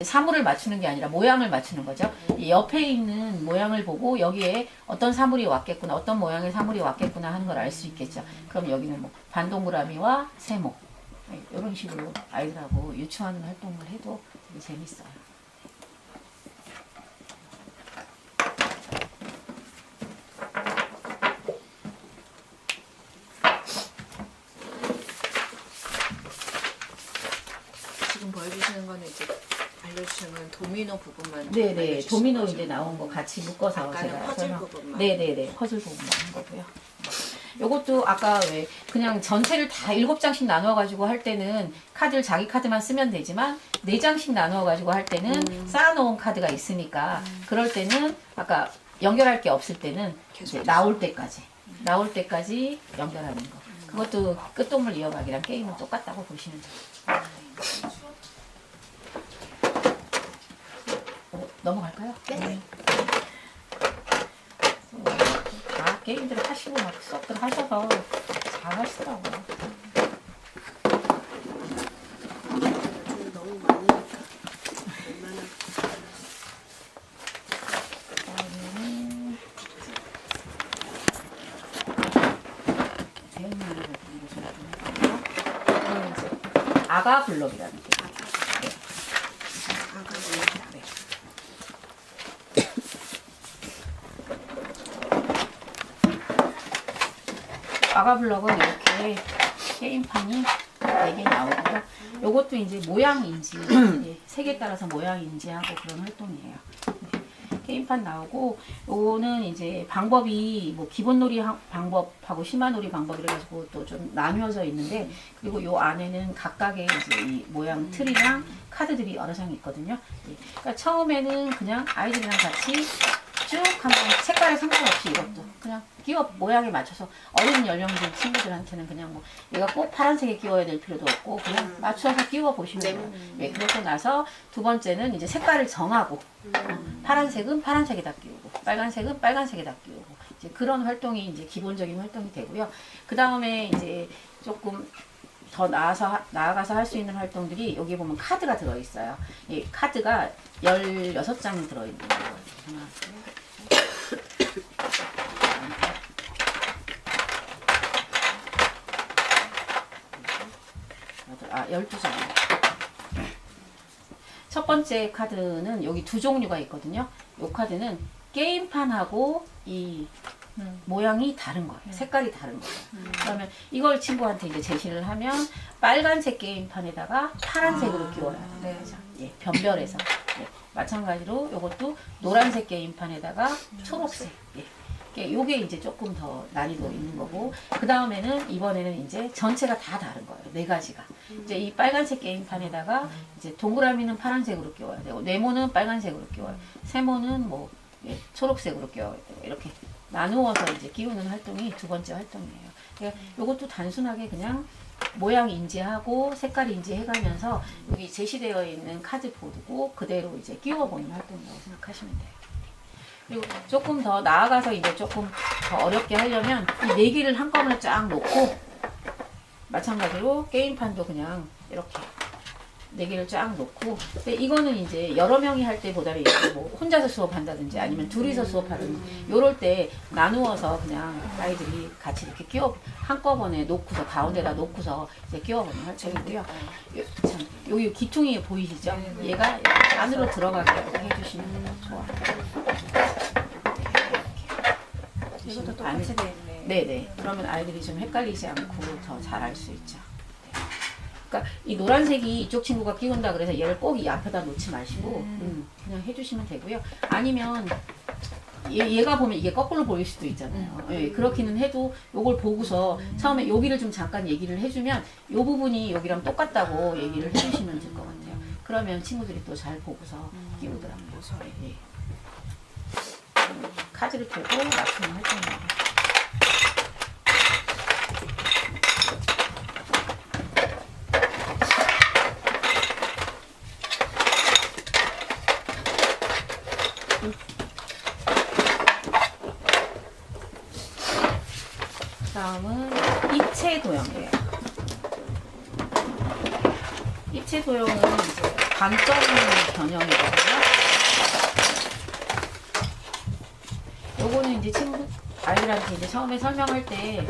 사물을 맞추는 게 아니라 모양을 맞추는 거죠. 이 옆에 있는 모양을 보고 여기에 어떤 사물이 왔겠구나, 어떤 모양의 사물이 왔겠구나 하는 걸 알 수 있겠죠. 그럼 여기는 뭐 반동그라미와 세모 이런 식으로 아이들하고 유추하는 활동을 해도 되게 재밌어요. 지금 보여주시는 거는 이제 알려주시는 건 도미노 부분만. 네네, 도미노 이제 나온 거 같이 묶어서 제가 퍼즐 부분만. 네네네, 퍼즐 부분만 한 거고요. 요것도 아까 왜 그냥 전체를 다 7장씩 나누어 가지고 할 때는 카드를 자기 카드만 쓰면 되지만 4장씩 나누어 가지고 할 때는 쌓아놓은 카드가 있으니까 그럴 때는 아까 연결할 게 없을 때는 이제 나올 때까지 연결하는 거. 그것도 끝동물 이어가기랑 게임은 똑같다고 보시면 돼요. 넘어갈까요? 네. 다 게임들을 하시고 막 수업들 하셔서 잘 하시더라고요. 좀 너무 많으니까. 웬만하면 그다음에는 제일 많이 보는 좀 할게요. 이거는 이제 아가 블럭이라는 게. 아가 뭐예요? 네. 아가 블럭은 이렇게 게임판이 4개 나오고요. 요것도 이제 모양 인지, 색에 따라서 모양 인지하고 그런 활동이에요. 게임판 나오고, 요거는 이제 방법이 뭐 기본놀이 방법하고 심화놀이 방법 이래가지고 또 좀 나뉘어져 있는데, 그리고 요 안에는 각각의 이제 이 모양 틀이랑 카드들이 여러 장이 있거든요. 그러니까 처음에는 그냥 아이들이랑 같이 쭉 한번 색깔에 상관없이 이것도 그냥 끼워 모양에 맞춰서 어린 연령들 친구들한테는 그냥 뭐 얘가 꼭 파란색에 끼워야 될 필요도 없고 그냥 맞춰서 끼워 보시면 돼요. 네, 그러고 나서 두 번째는 이제 색깔을 정하고 파란색은 파란색에다 끼우고 빨간색은 빨간색에다 끼우고 이제 그런 활동이 이제 기본적인 활동이 되고요. 그 다음에 이제 조금 더 나아가서 할 수 있는 활동들이 여기 보면 카드가 들어있어요. 이 카드가 16장이 들어있는 거예요. 하나, 둘, 12장. 첫 번째 카드는 여기 두 종류가 있거든요. 이 카드는 게임판하고 이 모양이 다른 거예요. 색깔이 다른 거예요. 그러면 이걸 친구한테 이제 제시를 하면 빨간색 게임판에다가 파란색으로 끼워야 돼요. 네. 예, 변별해서. 예, 마찬가지로 이것도 노란색 게임판에다가 초록색. 예. 요게 이제 조금 더 난이도 있는 거고, 그 다음에는 이번에는 이제 전체가 다 다른 거예요. 4가지가. 이제 이 빨간색 게임판에다가 이제 동그라미는 파란색으로 끼워야 되고, 네모는 빨간색으로 끼워요. 세모는 뭐 예, 초록색으로 끼워야 되고, 이렇게 나누어서 이제 끼우는 활동이 두 번째 활동이에요. 그러니까 요것도 단순하게 그냥 모양 인지하고 색깔 인지해가면서 여기 제시되어 있는 카드 보고 그대로 이제 끼워보는 활동이라고 생각하시면 돼요. 그리고 조금 더 나아가서 이제 조금 더 어렵게 하려면 이 4개를 한꺼번에 쫙 놓고 마찬가지로 게임판도 그냥 이렇게 4개를 쫙 놓고, 근데 이거는 이제 여러 명이 할 때보다는 뭐 혼자서 수업한다든지 아니면 둘이서 수업하든지 요럴 때 나누어서 그냥 아이들이 같이 이렇게 한꺼번에 놓고서 가운데다 놓고서 이제 끼워보는 활동이고요. 참 여기 기퉁이 보이시죠? 얘가 안으로 들어가게 이렇게 해주시면 좋아요. 이것도 똑같이 돼 있네. 네네. 그러면 아이들이 좀 헷갈리지 않고 더 잘 알 수 있죠. 그러니까 이 노란색이 이쪽 친구가 끼운다 그래서 얘를 꼭 이 앞에다 놓지 마시고 그냥 해주시면 되고요. 아니면 얘가 보면 이게 거꾸로 보일 수도 있잖아요. 예, 그렇기는 해도 요걸 보고서 처음에 여기를 좀 잠깐 얘기를 해주면 요 부분이 여기랑 똑같다고 얘기를 해주시면 될 것 같아요. 그러면 친구들이 또 잘 보고서 끼우더라고요. 예. 카드를 펴고 맞추는 활동입니다. 다음은 입체 도형이에요. 입체 도형은 이제 관점 변형이거든요. 요거는 이제 아이들한테 이제 처음에 설명할 때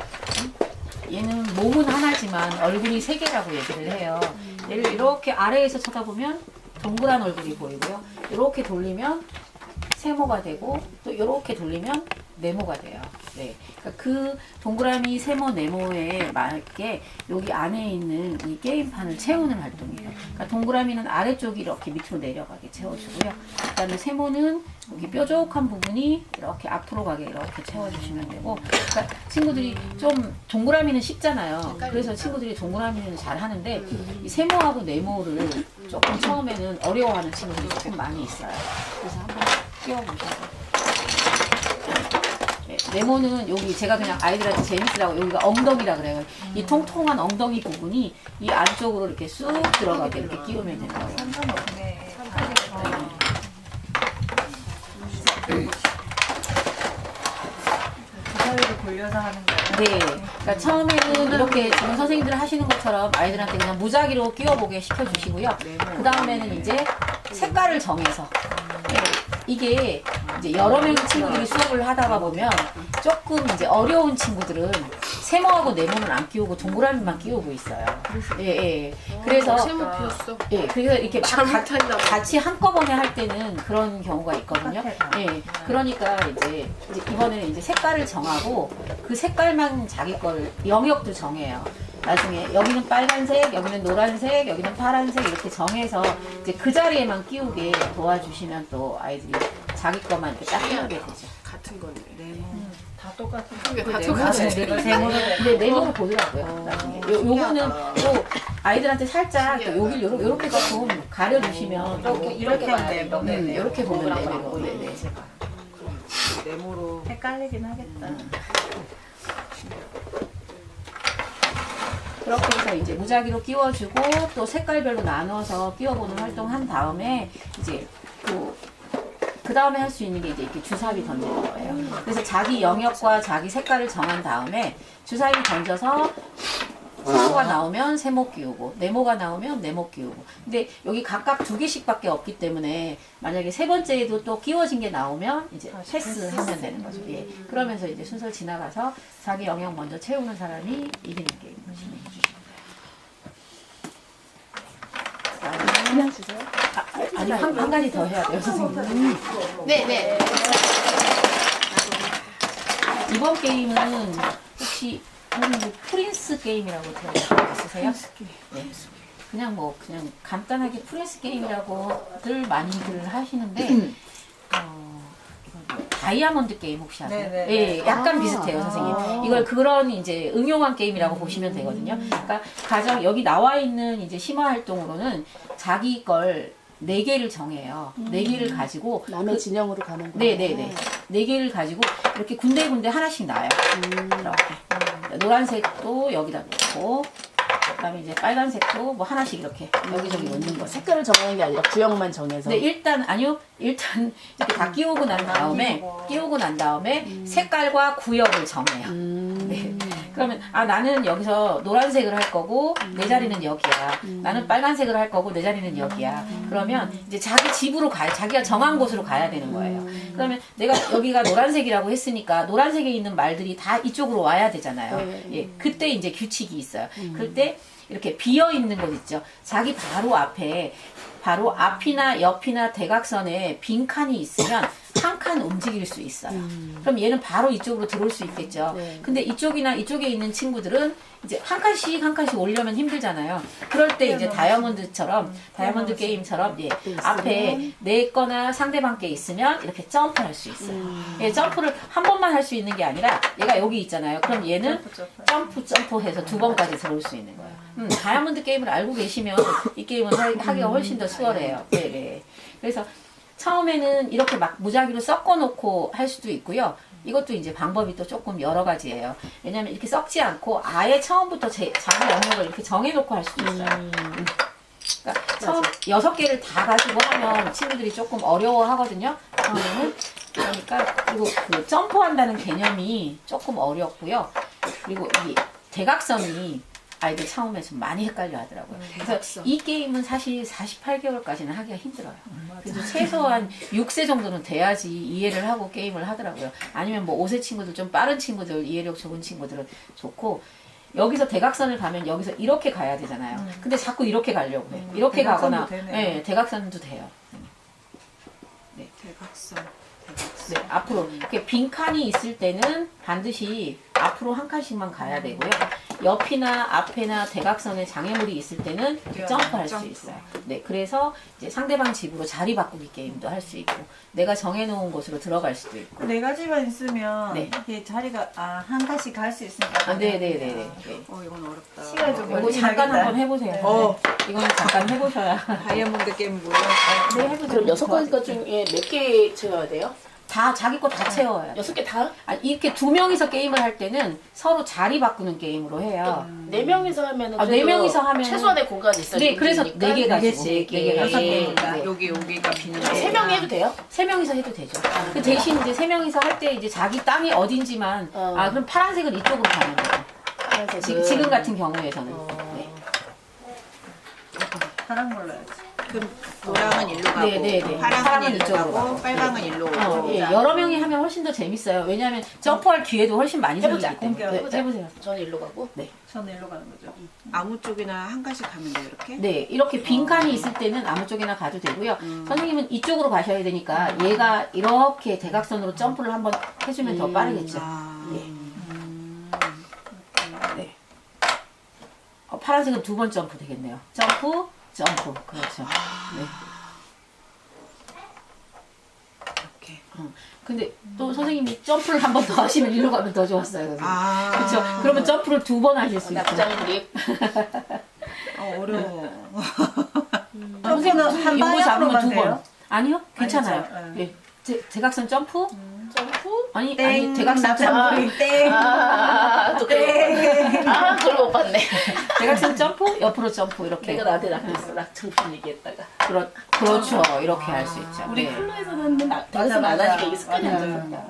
얘는 몸은 하나지만 얼굴이 세 개라고 얘기를 해요. 얘를 이렇게 아래에서 쳐다보면 동그란 얼굴이 보이고요. 이렇게 돌리면 세모가 되고 또 이렇게 돌리면 네모가 돼요. 네, 그러니까 그 동그라미, 세모, 네모에 맞게 여기 안에 있는 이 게임판을 채우는 활동이에요. 그러니까 동그라미는 아래쪽이 이렇게 밑으로 내려가게 채워주고요. 그다음에 세모는 여기 뾰족한 부분이 이렇게 앞으로 가게 이렇게 채워주시면 되고, 그러니까 친구들이 좀 동그라미는 쉽잖아요. 그래서 친구들이 동그라미는 잘 하는데 이 세모하고 네모를 조금 처음에는 어려워하는 친구들이 조금 많이 있어요. 그래서 한번 끼워보세요. 네, 네모는 여기 제가 그냥 아이들한테 재밌으라고 여기가 엉덩이라 그래요. 이 통통한 엉덩이 부분이 이 안쪽으로 이렇게 쑥 들어가게 이렇게 끼우면 되는 거예요. 상관없네. 주사위를 돌려서 하는 거예요? 네. 그러니까 처음에는 이렇게 지금 선생님들 하시는 것처럼 아이들한테 그냥 무작위로 끼워보게 시켜주시고요. 그 다음에는 이제 색깔을 정해서. 네, 이게 이제 여러 명의 친구들이 수업을 하다가 보면 조금 이제 어려운 친구들은 세모하고 네모는 안 끼우고 동그라미만 끼우고 있어요. 예, 예. 그래서 세모 피웠어. 예, 그래서 이렇게 막 잘못했나 봐. 같이 한꺼번에 할 때는 그런 경우가 있거든요. 예, 그러니까 이제 이번에는 이제 색깔을 정하고 그 색깔만 자기 걸 영역도 정해요. 나중에 여기는 빨간색, 여기는 노란색, 여기는 파란색 이렇게 정해서 이제 그 자리에만 끼우게 도와주시면 또 아이들이 자기 것만 이렇게 딱 끼우게 되죠. 같은 건데. 다 똑같은 그게 다 네모를 똑같은데. 근데 네모를 보더라고요. 나중에 요거는 또 아이들한테 살짝 또 여길 요렇게 조금 가려주시면 이렇게 하면 돼요. 이렇게 보면 네모. 네네. 네모로 헷갈리긴 하겠다. 그렇게 해서 이제 무작위로 끼워주고 또 색깔별로 나눠서 끼워보는 활동 한 다음에 이제 그 다음에 할 수 있는 게 이제 이렇게 주사위 던지는 거예요. 그래서 자기 영역과 자기 색깔을 정한 다음에 주사위 던져서 세모가 나오면 세모 끼우고 네모가 나오면 네모 끼우고. 근데 여기 각각 2개씩밖에 없기 때문에 만약에 세 번째에도 또 끼워진 게 나오면 이제 패스하면 되는 거죠. 예. 그러면서 이제 순서를 지나가서 자기 영역 먼저 채우는 사람이 이기는 게임을 진행해 주시면 돼요. 그냥 주세요. 아니 한 가지 더 해야 돼요, 선생님. 네네. 이번 게임은 혹시 뭐 프린스 게임이라고 들어보셨어요? 네. 그냥 간단하게 프린스 게임이라고들 많이들 하시는데 다이아몬드 게임 혹시 아세요? 네네. 예, 약간 비슷해요, 선생님. 이걸 그런 이제 응용한 게임이라고 보시면 되거든요. 그러니까 가장 여기 나와 있는 이제 심화 활동으로는 자기 걸 4개를 정해요. 4개를 가지고 남의 진영으로 가는 거예요. 네네네. 4개를 가지고 이렇게 군데군데 하나씩 놔요. 이렇게. 노란색도 여기다 놓고, 그 다음에 이제 빨간색도 뭐 하나씩 이렇게 여기저기 놓는 거죠. 색깔을 정하는 게 아니라 구역만 정해서. 근데 일단 이렇게 다 끼우고 난 다음에 색깔과 구역을 정해요. 네. 그러면 나는 여기서 노란색을 할 거고 내 자리는 여기야. 나는 빨간색을 할 거고 내 자리는 여기야. 그러면 이제 자기 집으로 가야, 자기가 정한 곳으로 가야 되는 거예요. 그러면 내가 여기가 노란색이라고 했으니까 노란색에 있는 말들이 다 이쪽으로 와야 되잖아요. 예, 그때 이제 규칙이 있어요. 그럴 때 이렇게 비어 있는 곳 있죠. 자기 바로 앞이나 옆이나 대각선에 빈 칸이 있으면 한 칸 움직일 수 있어요. 그럼 얘는 바로 이쪽으로 들어올 수 있겠죠. 네. 근데 이쪽에 있는 친구들은 이제 한 칸씩 오려면 힘들잖아요. 그럴 때 이제 다이아몬드 게임처럼 예, 앞에 내 거나 상대방 게 있으면 이렇게 점프할 수 있어요. 예, 점프를 한 번만 할 수 있는 게 아니라 얘가 여기 있잖아요. 그럼 얘는 점프해서 2번까지 들어올 수 있는 거예요. 다이아몬드 게임을 알고 계시면 이 게임을 하기가 훨씬 더 수월해요. 네, 네. 그래서 처음에는 이렇게 막 무작위로 섞어놓고 할 수도 있고요. 이것도 이제 방법이 또 조금 여러 가지예요. 왜냐면 이렇게 섞지 않고 아예 처음부터 자기 영역을 이렇게 정해놓고 할 수도 있어요. 그러니까 처음 6개를 다 가지고 하면 친구들이 조금 어려워하거든요. 처음에는. 그러니까 그리고 그 점프한다는 개념이 조금 어렵고요. 그리고 이 대각선이 아이들 처음에 좀 많이 헷갈려 하더라고요. 그래서 이 게임은 사실 48개월까지는 하기가 힘들어요. 그래서 최소한 6세 정도는 돼야지 이해를 하고 게임을 하더라고요. 아니면 뭐 5세 친구들, 좀 빠른 친구들, 이해력 좋은 친구들은 좋고, 여기서 대각선을 가면 여기서 이렇게 가야 되잖아요. 근데 자꾸 이렇게 가려고 해. 이렇게 대각선도 가거나, 되네요. 네, 대각선도 돼요. 대각선. 네, 앞으로. 이렇게 빈칸이 있을 때는 반드시 앞으로 한 칸씩만 가야 되고요. 옆이나 앞에나 대각선에 장애물이 있을 때는 점프할 수 점프. 있어요. 네, 그래서 이제 상대방 집으로 자리 바꾸기 게임도 할 수 있고, 내가 정해놓은 곳으로 들어갈 수도 있고. 네 가지만 있으면 네. 이게 자리가 한 칸씩 갈 수 있으니까. 아, 네네네네. 네. 이건 어렵다. 시간 좀 이거 걸리긴 잠깐 하겠다. 한번 해보세요. 네. 이건 잠깐 해보셔야. 다이아몬드 게임 뭐야? 네, 해보세요. 그럼 6가지 것 중에 몇 개 채워야 돼요? 다 자기 거 다 채워야 돼. 6개 다? 아, 이렇게 두 명이서 게임을 할 때는 서로 자리 바꾸는 게임으로 해요. 4명이서 하면은. 아, 네 그래도 명이서 하면은- 최소한의 공간이 있어요. 네, 그래서 4개 가지고. 네 개, 네 여섯 개. 개니까. 네. 여기가 비는데. 3명이 해도 돼요? 3명이서 해도 되죠. 그 대신 이제 3명이서 할 때 이제 자기 땅이 어딘지만, 아, 그럼 파란색은 이쪽으로 가면 돼요. 파란색은. 지금 같은 경우에서는. 네. 파란 걸로 해야지. 그럼 노랑은 일로 가고, 네, 네, 네. 파랑은 파랑은 일로 이쪽으로 가고, 가고. 빨강은 일로 오고. 예, 여러 명이 하면 훨씬 더 재밌어요. 왜냐하면 점프할 기회도 훨씬 많이 해보자. 생기기 때문에. 해보자. 네, 해보세요. 저는 일로 가고. 네. 저는 일로 가는 거죠. 아무 쪽이나 한 가지 가면 돼요, 이렇게? 네, 이렇게 빈칸이 있을 때는 아무 쪽이나 가도 되고요. 선생님은 이쪽으로 가셔야 되니까 얘가 이렇게 대각선으로 점프를 한번 해주면 더 빠르겠죠. 네. 네. 파란색은 2번 점프 되겠네요. 점프, 점프. 그렇죠. 네. 이렇게. 근데 또 선생님이 점프를 한 번 더 하시면 일로 가면 더 좋았어요. 선생님. 그렇죠. 그러면 점프를 2번 하실 수 있죠. 낙장그립. 어려워. 선생님 한 요거 방에 잡으면 앞으로만 2번. 돼요? 아니요, 괜찮아요. 아니죠. 예. 대각선 점프? 점프? 아니 땡. 대각선 점프. 낙장불이 땡. 또 그래. 그걸 못 봤네. 대각선 점프, 옆으로 점프 이렇게. 내가 나한테 낙했어. 낙장불 얘기했다가. 그렇죠. 이렇게 할 수 있죠. 우리 네. 클로에서는 대각선 안 하니까 이게 습관이 안 들었다.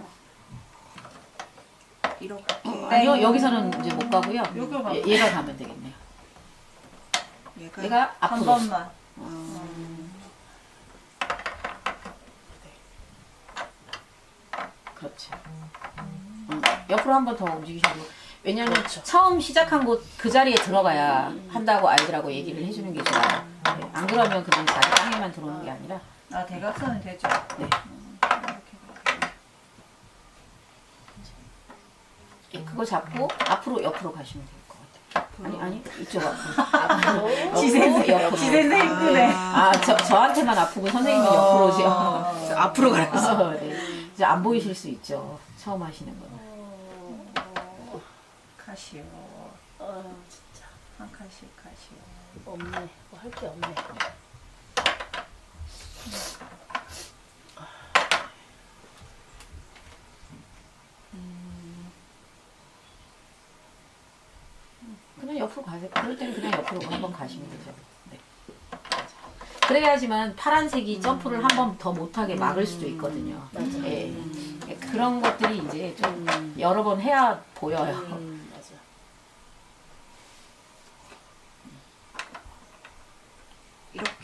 이렇게. 아니요, 여기서는 이제 못 가고요. 여기로 가면 얘가 가면 되겠네요. 얘가. 얘가 한 앞으로. 번만. 그렇지. 옆으로 한 번 더 움직이셔도. 왜냐면 처음 시작한 곳 그 자리에 들어가야 한다고 아이들하고 얘기를 해주는 게 좋아요. 네. 안 그러면 그냥 자기 땅에만 들어오는 게 아니라. 아 대각선은 되죠. 네. 이렇게. 그거 잡고 앞으로 옆으로 가시면 될 것 같아요. 아니 이쪽 앞으로. 앞으로. 지센데 힘드네. 저한테만 아프고 선생님은 옆으로죠. 앞으로 가라. 네. 이제 안 보이실 수 있죠. 처음 하시는 거는. 가시오. 진짜. 한 칸씩 가시오. 없네. 뭐 할 게 없네. 그냥 옆으로 가세요. 그럴 때는 그냥 옆으로 한번 가시면 되죠. 네. 그래야지만 파란색이 점프를 한 번 더 못하게 막을 수도 있거든요. 맞아. 예. 그런 것들이 이제 좀 여러 번 해야 보여요. 맞아.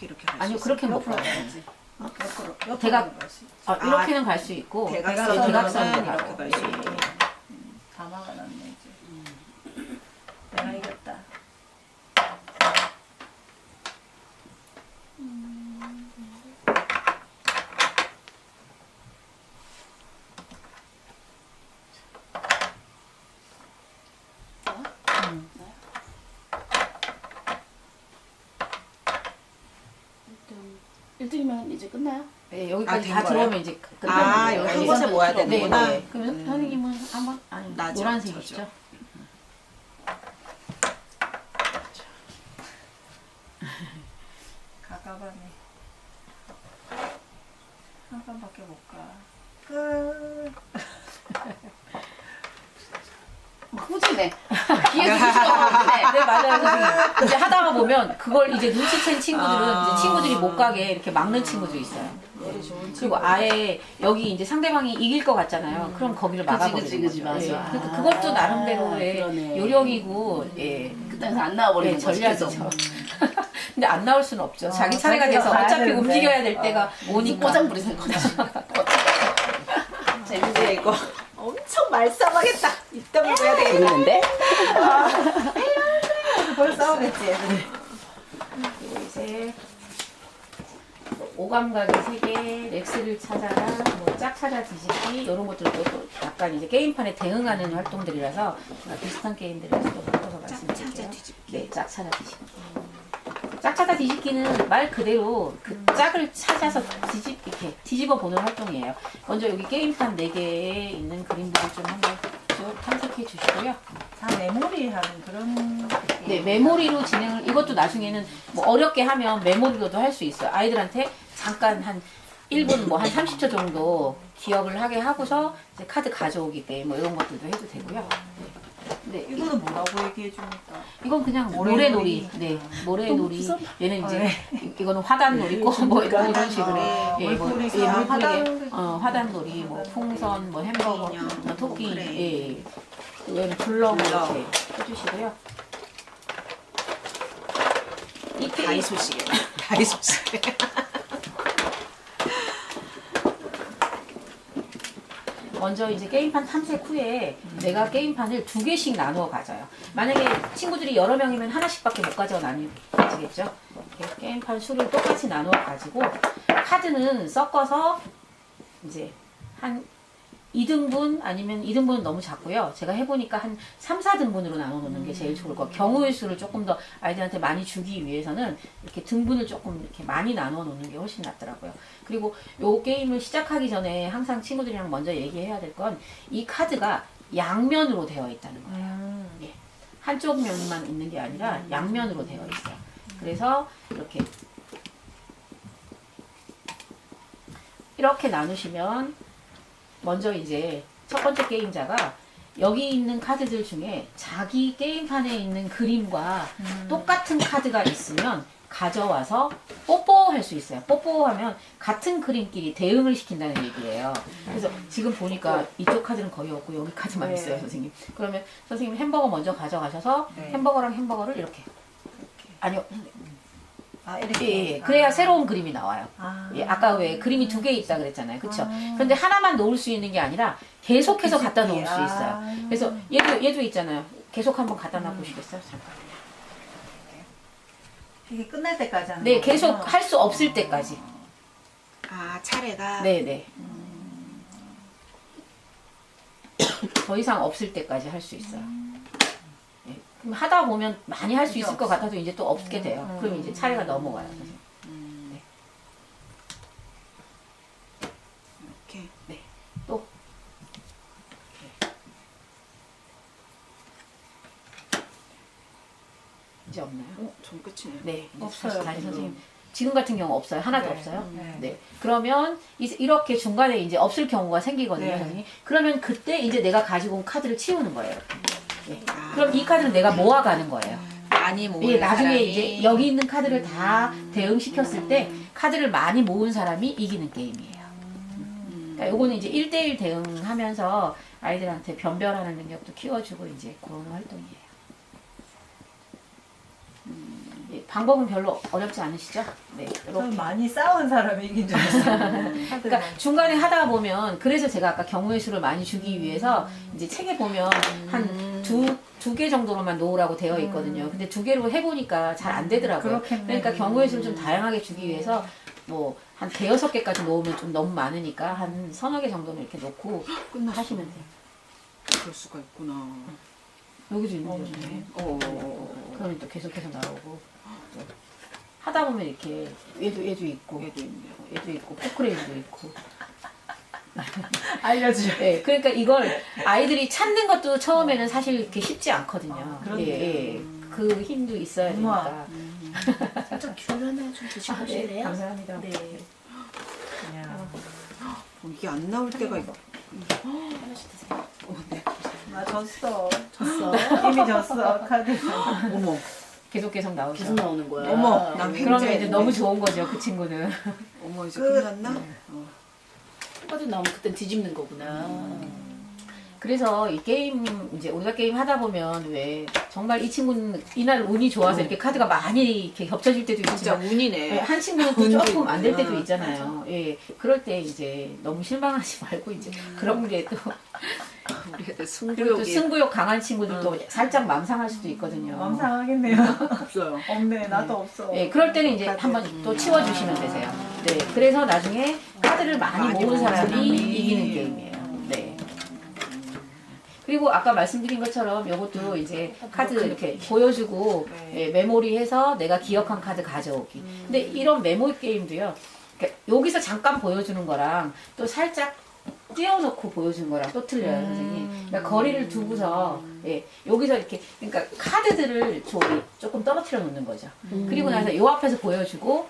이렇게 갈 수 아니요, 있어. 그렇게 못 옆으로 가요. 가야지. 옆으로 대각- 갈수 있지. 이렇게는 갈 수 있고, 대각선은 대각선은 이렇게 가고. 갈 수 예, 있고. 예. 다 막아놨네 이제. 내가 이겼다. 일등이면 이제 끝나요? 네, 여기까지 된 다 거예요? 들어오면 이제 끝나는 거예요. 여기 한 네. 곳에 모아야 네, 되는구나. 네. 그러면 선생님은 한번 아니 나죠, 노란색이시죠? 저죠. 가까바네. 한 칸밖에 못 가. 끝. 후지네. 기회도 주시면 네 맞아요 선생님. 이제 하다가 보면 그걸 이제 눈치챈 친구들은 이제 친구들이 못 가게 이렇게 막는 친구도 있어요. 머리 좋은 그리고 아예 여기 이제 상대방이 이길 것 같잖아요. 그럼 거기를 막아버리는 그치, 거죠. 맞아. 예. 그러니까 그것도 나름대로의 그러네. 요령이고, 예. 그때서 안 나와버리는 예, 거지. 전략이죠. 계속. 근데 안 나올 수는 없죠. 자기 차례가 자기가 돼서 가야 어차피 되는데. 움직여야 될 때가 오니까. 꼬장 부리는 거지. 재밌네 이거. 엄청 말싸움하겠다. 이따 물고 해야 되겠다. 재밌는데? 벌써 싸우겠지 애들이. 그리고 이제 오감각이 3개, 렉스를 찾아라, 뭐 짝 찾아 뒤집기 이런 것들도 또 약간 이제 게임판에 대응하는 활동들이라서 비슷한 게임들이라서 또 바꿔서 말씀드릴게요. 네, 짝 찾아 뒤집기. 짝 찾아 뒤집기는 말 그대로 그 짝을 찾아서 이렇게 뒤집어 보는 활동이에요. 먼저 여기 게임판 4개에 있는 그림들을 좀 한번 쭉 탐색해 주시고요. 다 메모리 하는 그런. 네, 메모리로 진행을, 이것도 나중에는 뭐 어렵게 하면 메모리로도 할 수 있어요. 아이들한테 잠깐 한 1분, 뭐 한 30초 정도 기억을 하게 하고서 이제 카드 가져오기 게임, 뭐 이런 것들도 해도 되고요. 네. 이거는 뭐라고 얘기해 주니까. 이건 그냥 모래놀이. 모래놀이. 네, 모래놀이. 얘는 이제, 이거는 화단놀이고, 뭐 이런 식으로. 예, 뭐, 물풀이가 예, 물풀이에, 화단놀이. 화단놀이, 뭐 풍선, 뭐 햄버거, 인형, 뭐 토끼, 그래. 예. 얘는 블럭 블럭. 이렇게 해주시고요. 이 게임, 다이소 시계. 다이소 시계. 먼저 이제 게임판 탐색 후에 내가 게임판을 2개씩 나누어 가져요. 만약에 친구들이 여러 명이면 하나씩밖에 못 가져 나뉘겠죠. 이렇게 게임판 수를 똑같이 나누어 가지고 카드는 섞어서 이제 한 2등분 아니면 2등분은 너무 작고요. 제가 해보니까 한 3, 4등분으로 나눠 놓는 게 제일 좋을 것 같아요. 경우의 수를 조금 더 아이들한테 많이 주기 위해서는 이렇게 등분을 조금 이렇게 많이 나눠 놓는 게 훨씬 낫더라고요. 그리고 요 게임을 시작하기 전에 항상 친구들이랑 먼저 얘기해야 될 건 이 카드가 양면으로 되어 있다는 거예요. 예. 한쪽 면만 있는 게 아니라 양면으로 되어 있어요. 그래서 이렇게 나누시면 먼저 이제 첫 번째 게임자가 여기 있는 카드들 중에 자기 게임판에 있는 그림과 똑같은 카드가 있으면 가져와서 뽀뽀할 수 있어요. 뽀뽀하면 같은 그림끼리 대응을 시킨다는 얘기예요. 그래서 지금 보니까 이쪽 카드는 거의 없고 여기 카드만 네. 있어요, 선생님. 그러면 선생님 햄버거 먼저 가져가셔서 네. 햄버거랑 햄버거를 이렇게. 아니요. 아 예, 이렇게. 예. 그래야 새로운 그림이 나와요. 아. 예, 아까 왜 그림이 2개 있다 그랬잖아요. 그쵸? 그런데 하나만 놓을 수 있는 게 아니라 계속해서 갖다 놓을 수 있어요. 그래서 얘도 있잖아요. 계속 한번 갖다 놔 보시겠어요? 잠깐. 이게 끝날 때까지 하는 네, 거구나. 계속 할 수 없을 때까지. 아 차례가. 네네. 더 이상 없을 때까지 할 수 있어요. 네. 그럼 하다 보면 많이 할 수 있을 것 같아도 이제 또 없게 돼요. 그럼 이제 차례가 넘어가요. 선생님. 이렇게. 네. 또. 이제 없나요? 전 끝이네요. 네. 이제 없어요. 다시 선생님. 지금 같은 경우 없어요. 하나도 네. 없어요. 네. 네. 그러면 이렇게 중간에 이제 없을 경우가 생기거든요, 네. 선생님. 그러면 그때 이제 내가 가지고 온 카드를 치우는 거예요. 네. 그럼 이 카드는 내가 모아가는 거예요. 많이 모은 예, 나중에 사람이. 이제 여기 있는 카드를 다 대응시켰을 때 카드를 많이 모은 사람이 이기는 게임이에요. 그러니까 요거는 이제 1대1 대응하면서 아이들한테 변별하는 능력도 키워주고 이제 그런 활동이에요. 예, 방법은 별로 어렵지 않으시죠? 네. 저는 이렇게. 많이 싸운 사람이 이긴 줄 알았어요. 그러니까 중간에 하다 보면 그래서 제가 아까 경우의 수를 많이 주기 위해서 이제 책에 보면 한 두 개 정도로만 놓으라고 되어 있거든요. 근데 2개로 해보니까 잘 안 되더라고요. 그렇겠네. 그러니까 경우의 수를 좀 다양하게 주기 위해서 뭐 한 대여섯 개까지 놓으면 좀 너무 많으니까 한 서너 개 정도는 이렇게 놓고 끝났어. 하시면 돼요. 그럴 수가 있구나. 여기도 있는 거죠. 그러면 또 계속해서 나오고 또 하다 보면 이렇게 얘도 있고 얘도 있고 포크레인도 있고. 알려줘. 네, 그러니까 이걸 아이들이 찾는 것도 처음에는 사실 이렇게 쉽지 않거든요. 그렇네요. 예, 예. 그 힘도 있어야 되니까. 살짝 귤 하나 좀 드시고 네, 오실래요? 감사합니다. 네. 야. 이게 안 나올 때가 있. 하나씩 드세요. 네. 나 졌어. 이미 졌어. 카드. 어머, 계속 나오죠. 계속 나오는 거야. 어머, 난 그러면 횡재. 이제 너무 좋은 거죠, 그 친구는. 어머. 어머 이제 끝. 끝났나? 카드 나오면 그땐 뒤집는 거구나. 그래서 이 게임 이제 우리가 게임 하다 보면 왜 정말 이 친구는 이날 운이 좋아서 이렇게 카드가 많이 이렇게 겹쳐질 때도 진짜 있지만 운이네. 예, 한 친구는 또 운도 조금 안 될 때도 있구나. 있잖아요. 예, 그럴 때 이제 너무 실망하지 말고 이제 그런 게 또 우리 애들 그리고 또 승부욕이 승부욕 강한 친구들도 살짝 맘상할 수도 있거든요. 맘상하겠네요. 없어요. 없네, 나도 없어. 예, 그럴 때는 이제 한번 또 치워주시면 되세요. 네, 그래서 나중에 카드를 많이 많이 모은 사람이 모은 사람이. 이기는 게임이에요. 네. 그리고 아까 말씀드린 것처럼 이것도 이제 카드 이렇게 보여주고 네. 예, 메모리해서 내가 기억한 카드 가져오기. 근데 이런 메모리 게임도요. 그러니까 여기서 잠깐 보여주는 거랑 또 살짝 띄워놓고 보여주는 거랑 또 틀려요, 선생님. 그러니까 거리를 두고서 예, 여기서 이렇게 그러니까 카드들을 조금 떨어뜨려 놓는 거죠. 그리고 나서 요 앞에서 보여주고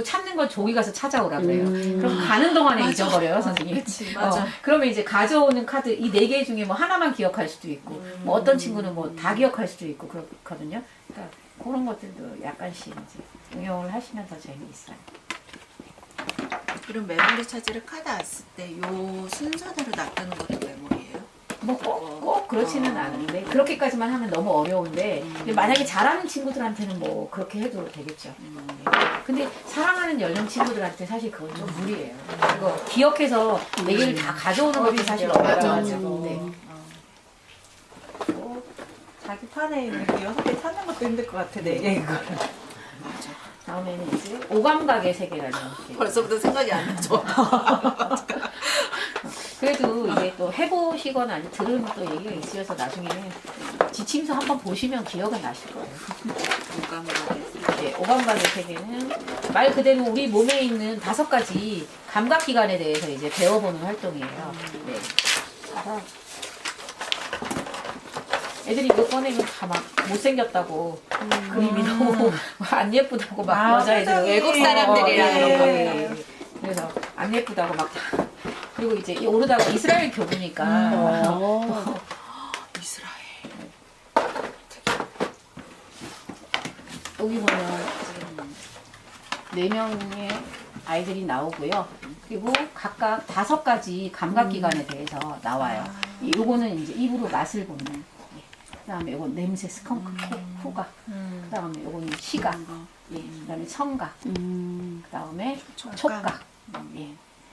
찾는 건 조기 가서 찾아오라 그래요. 그럼 가는 동안에 잊어버려요, 선생님. 그치, 맞아. 그러면 이제 가져오는 카드 이 네 개 중에 뭐 하나만 기억할 수도 있고 뭐 어떤 친구는 뭐 다 기억할 수도 있고 그렇거든요. 그러니까 그런 것들도 약간씩 이제 응용을 하시면 더 재미있어요. 이런 메모리 차지를 카드 왔을 때 요 순서대로 놔두는 것도 메모리예요? 뭐 꼭 그렇지는 않은데 그렇게까지만 하면 너무 어려운데 근데 만약에 잘하는 친구들한테는 뭐 그렇게 해도 되겠죠. 근데 사랑하는 연령 친구들한테 사실 그건 좀 무리예요. 이거 기억해서 네 개를 다 가져오는 것도 사실 어려워가지고. 네. 자기 판에 있는 그 6개 찾는 것도 힘들 것 같아, 4개 이거. 다음에는 이제 오감각의 세계라는 게. 벌써부터 생각이 안 나죠. 그래도 이제 또 해보시거나 아니 들은 또 얘기가 있으셔서 나중에 지침서 한번 보시면 기억은 나실 거예요. 네, 오감각의 세계는 말 그대로 우리 몸에 있는 5가지 감각기관에 대해서 이제 배워보는 활동이에요. 네. 그래서 애들이 이거 꺼내면 다 막 못생겼다고 그림이 너무 안 예쁘다고 막 여자애들 외국 사람들이랑 이런 거 네. 네. 그래서 안 예쁘다고 막 그리고 이제 오르다가 이스라엘 교부니까 이스라엘. 여기 보면 지금 4명의 아이들이 나오고요. 그리고 각각 5가지 감각기관에 대해서 나와요. 요거는 이제 입으로 맛을 보는. 그다음에 요건 냄새, 스컹크, 후각. 그다음에 요거는 시각. 예. 그다음에 청각. 그다음에 촉각. 예.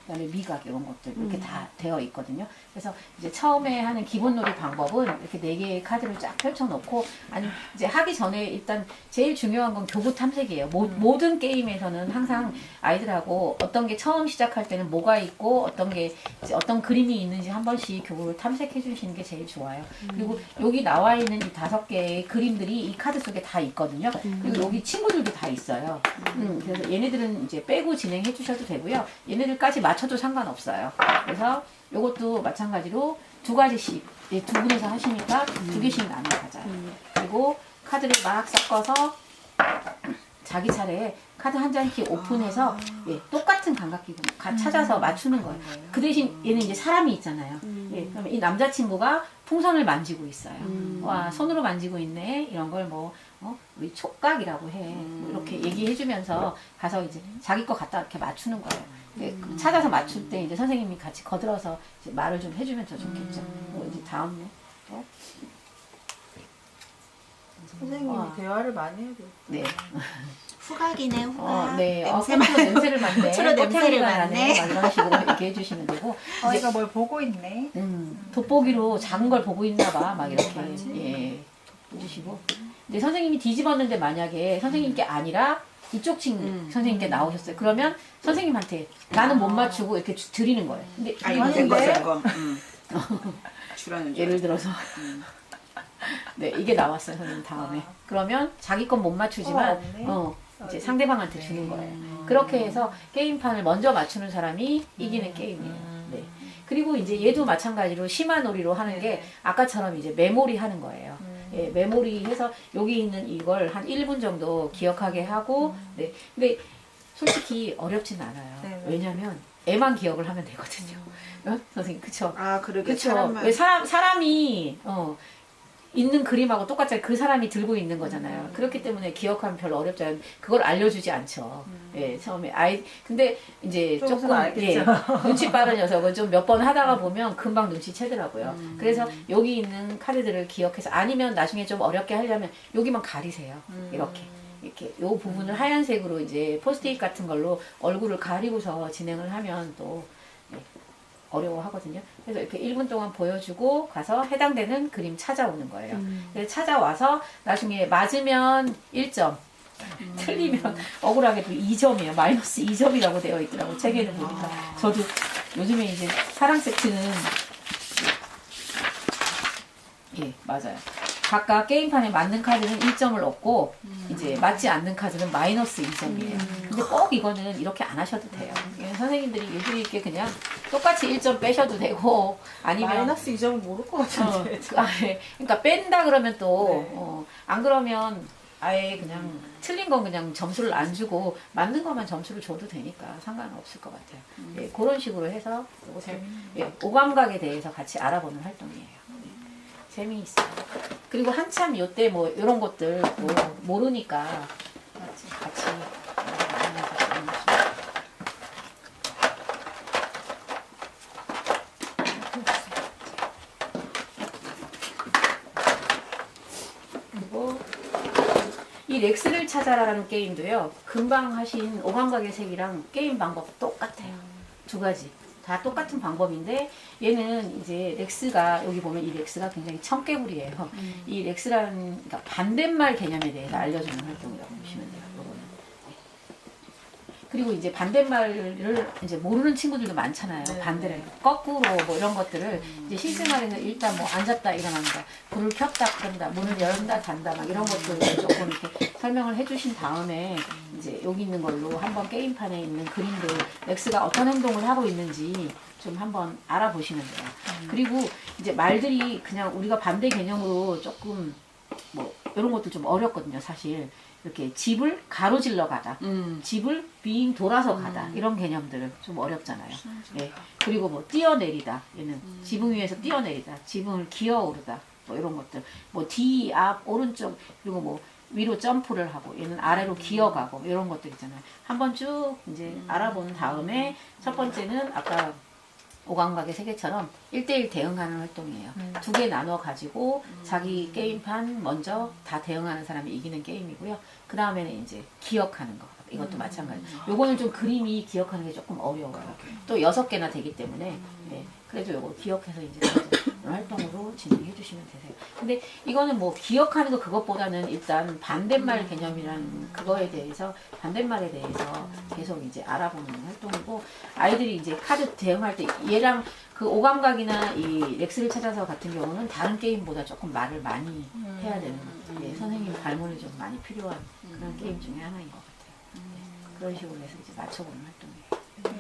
그다음에 미각 이런 것들 이렇게 다 되어 있거든요. 그래서 이제 처음에 하는 기본 놀이 방법은 이렇게 4개의 카드를 쫙 펼쳐놓고 아니 이제 하기 전에 일단 제일 중요한 건 교구 탐색이에요. 모든 게임에서는 항상 아이들하고 어떤 게 처음 시작할 때는 뭐가 있고 어떤 게 이제 어떤 그림이 있는지 한 번씩 교구를 탐색해 주시는 게 제일 좋아요. 그리고 여기 나와 있는 이 5개의 그림들이 이 카드 속에 다 있거든요. 그리고 여기 친구들도 다 있어요. 그래서 얘네들은 이제 빼고 진행해 주셔도 되고요. 얘네들까지 맞춰도 상관없어요. 그래서 요것도 마찬가지로 2가지씩 2분에서 하시니까 2개씩 나눠 가져요. 그리고 카드를 막 섞어서 자기 차례에 카드 한 장씩 오픈해서 예, 똑같은 감각기관 찾아서 맞추는 거예요. 그 대신 얘는 이제 사람이 있잖아요. 예, 그러면 이 남자친구가 풍선을 만지고 있어요. 와, 손으로 만지고 있네. 이런 걸 뭐, 우리 촉각이라고 해. 뭐 이렇게 얘기해주면서 가서 이제 자기 거 갖다 이렇게 맞추는 거예요. 예, 찾아서 맞출 때 이제 선생님이 같이 거들어서 이제 말을 좀 해주면 더 좋겠죠. 이제 다음에 또. 선생님이 대화를 많이 해도. 네. 후각이네, 후각. 네. 냄새만. 냄새를 맡네. 서로 냄새를 꽃향기가 맡네. 나네. 막 이런 식으로 얘기해 주시면 되고. 이제 이거 뭘 보고 있네. 돋보기로 작은 걸 보고 있나 봐. 막 이렇게. 예. 해주시고. 근데 선생님이 뒤집었는데 만약에 선생님께 아니라 이쪽 친구 선생님께 나오셨어요. 그러면 선생님한테 나는 못 맞추고 이렇게 드리는 거예요. 근데 이거 된 거, 된 거. 주라는 줄. 예를 들어서 네 이게 나왔어요 선생님 다음에 그러면 자기 건 못 맞추지만 이제 상대방한테 주는 거예요. 그렇게 해서 게임판을 먼저 맞추는 사람이 이기는 게임이에요. 네. 그리고 이제 얘도 마찬가지로 심화놀이로 하는 게 아까처럼 이제 메모리 하는 거예요. 예, 메모리 해서 여기 있는 이걸 한 1분 정도 기억하게 하고 네. 근데 솔직히 어렵진 않아요. 네. 왜냐면 애만 기억을 하면 되거든요. 선생님 그쵸? 아, 그러게. 그쵸. 사람만. 왜 사람이 있는 그림하고 똑같이 그 사람이 들고 있는 거잖아요. 그렇기 때문에 기억하면 별로 어렵지 않은 그걸 알려주지 않죠. 예, 처음에 근데 이제 조금 예, 눈치 빠른 녀석은 좀 몇 번 하다가 보면 금방 눈치채더라고요. 그래서 여기 있는 카드들을 기억해서 아니면 나중에 좀 어렵게 하려면 여기만 가리세요. 이렇게 요 부분을 하얀색으로 이제 포스트잇 같은 걸로 얼굴을 가리고서 진행을 하면 또 예, 어려워하거든요. 그래서 이렇게 1분 동안 보여주고 가서 해당되는 그림 찾아오는 거예요. 그래서 찾아와서 나중에 맞으면 1점, 틀리면 억울하게도 2점이에요. 마이너스 2점이라고 되어 있더라고요. 책에는 보니까. 저도 요즘에 이제 사랑 세트는 예, 맞아요. 각각 게임판에 맞는 카드는 1점을 얻고 이제 맞지 않는 카드는 마이너스 2점이에요. 근데 꼭 이거는 이렇게 안 하셔도 돼요. 이건 선생님들이 일주일 있게 그냥 똑같이 1점 빼셔도 되고 아니면 마이너스 2점은 모를 것 같은데. 예. 그러니까 뺀다 그러면 또 네. 안 그러면 아예 그냥 틀린 건 그냥 점수를 안 주고 맞는 것만 점수를 줘도 되니까 상관없을 것 같아요. 예, 그런 식으로 해서 이것을 예, 오감각에 대해서 같이 알아보는 활동이에요. 재미있어요. 그리고 한참 요때 뭐 이런 것들 또 모르니까 같이 그리고 이 렉스를 찾아라라는 게임도요. 금방 하신 오감각의 색이랑 게임 방법 똑같아요. 두 가지. 다 똑같은 방법인데 얘는 이제 렉스가 여기 보면 이 렉스가 굉장히 청개구리예요. 이 렉스라는 그러니까 반대말 개념에 대해서 알려주는 활동이라고 보시면 돼요. 요거는. 그리고 이제 반대말을 이제 모르는 친구들도 많잖아요. 반대를 거꾸로 뭐 이런 것들을 이제 실생활에서 일단 뭐 앉았다 일어난다, 불을 켰다 끈다, 문을 열다 닫다 막 이런 것들을 조금 이렇게 설명을 해주신 다음에 이제 여기 있는 걸로 한번 게임판에 있는 그림들 렉스가 어떤 행동을 하고 있는지 좀 한번 알아보시면 돼요. 그리고 이제 말들이 그냥 우리가 반대 개념으로 조금 뭐 이런 것도 좀 어렵거든요, 사실. 이렇게 집을 가로질러 가다, 집을 빙 돌아서 가다 이런 개념들은 좀 어렵잖아요. 예. 그리고 뭐 뛰어내리다, 얘는 지붕 위에서 뛰어내리다, 지붕을 기어오르다, 뭐 이런 것들, 뭐 뒤, 앞, 오른쪽 그리고 뭐 위로 점프를 하고 얘는 아래로 기어가고 이런 것들 있잖아요. 한번 쭉 이제 알아본 다음에 첫 번째는 아까 오감각의 세계처럼 1대1 대응하는 활동이에요. 두 개 나눠 가지고 자기 게임판 먼저 다 대응하는 사람이 이기는 게임이고요. 그 다음에는 이제 기억하는 거. 이것도 마찬가지. 요거는 좀 그림이 기억하는 게 조금 어려워요. 또 6개나 되기 때문에. 네. 그래도 요거 기억해서 이제 이런 활동으로 진행해 주시면 되세요. 근데 이거는 뭐 기억하는 거 그것보다는 일단 반대말 개념이라는 그거에 대해서 반대말에 대해서 계속 이제 알아보는 활동이고 아이들이 이제 카드 대응할 때 얘랑 그 오감각이나 이 렉스를 찾아서 같은 경우는 다른 게임보다 조금 말을 많이 해야 되는 네, 선생님 발문이 좀 많이 필요한 그런 게임 중에 하나인 것 같아요. 네, 그런 식으로 해서 이제 맞춰보는 활동이에요.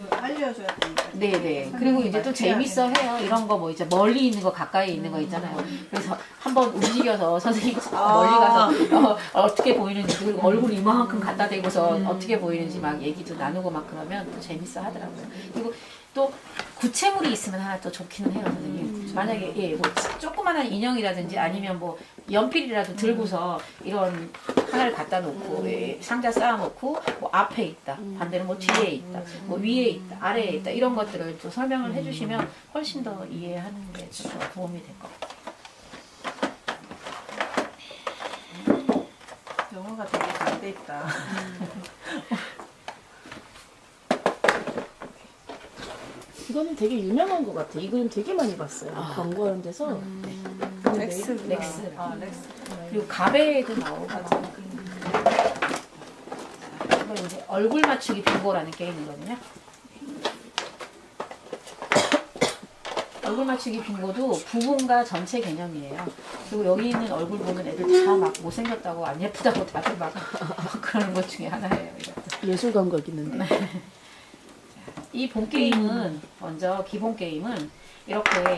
알려줘야 되니까. 네네. 그리고 이제 또 재밌어 해요. 이런 거 뭐 이제 멀리 있는 거 가까이 있는 거 있잖아요. 그래서 한번 움직여서 선생님 멀리 가서 어떻게 보이는지 그리고 얼굴 이만큼 갖다 대고서 어떻게 보이는지 막 얘기도 나누고 막 그러면 또 재밌어 하더라고요. 그리고 또 구체물이 있으면 하나 또 좋기는 해요, 선생님. 만약에 예, 뭐 조그만한 인형이라든지 아니면 뭐 연필이라도 들고서 이런 하나를 갖다 놓고 예, 상자 쌓아놓고 뭐 앞에 있다, 반대로 뭐 뒤에 있다, 뭐 위에 있다, 아래에 있다 이런 것들을 또 설명을 해주시면 훨씬 더 이해하는 데 좀 도움이 될 것 같아요. 영어가 되게 잘 돼 있다. 이거는 되게 유명한 것 같아. 이 그림 되게 많이 봤어요. 광고하는 데서. 렉스. 렉스. 렉스. 그리고 가베에도 나오고. 이거 이제 얼굴 맞추기 빙고라는 게임이거든요. 얼굴 맞추기 빙고도 부분과 전체 개념이에요. 그리고 여기 있는 얼굴 보면 애들 다 막 못생겼다고 안 예쁘다고 다들 막 그러는 것 중에 하나예요. 이것도. 예술 감각 있는데. 이 본 게임은 먼저 기본 게임은 이렇게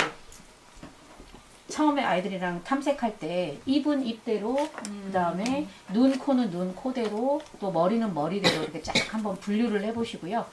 처음에 아이들이랑 탐색할 때 입은 입대로 그 다음에 눈, 코는 눈, 코대로 또 머리는 머리대로 이렇게 쫙 한번 분류를 해보시고요.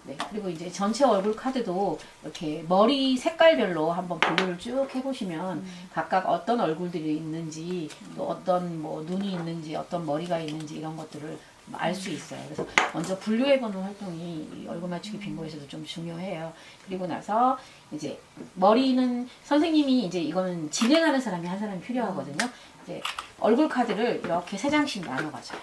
네, 그리고 이제 전체 얼굴 카드도 이렇게 머리 색깔별로 한번 분류를 쭉 해보시면 각각 어떤 얼굴들이 있는지 또 어떤 뭐 눈이 있는지 어떤 머리가 있는지 이런 것들을 알 수 있어요. 그래서 먼저 분류해보는 활동이 이 얼굴 맞추기 빙고에서도 좀 중요해요. 그리고 나서 이제 머리는 선생님이 이제 이거는 진행하는 사람이 한 사람이 필요하거든요. 이제 얼굴 카드를 이렇게 3장씩 나눠 가져요.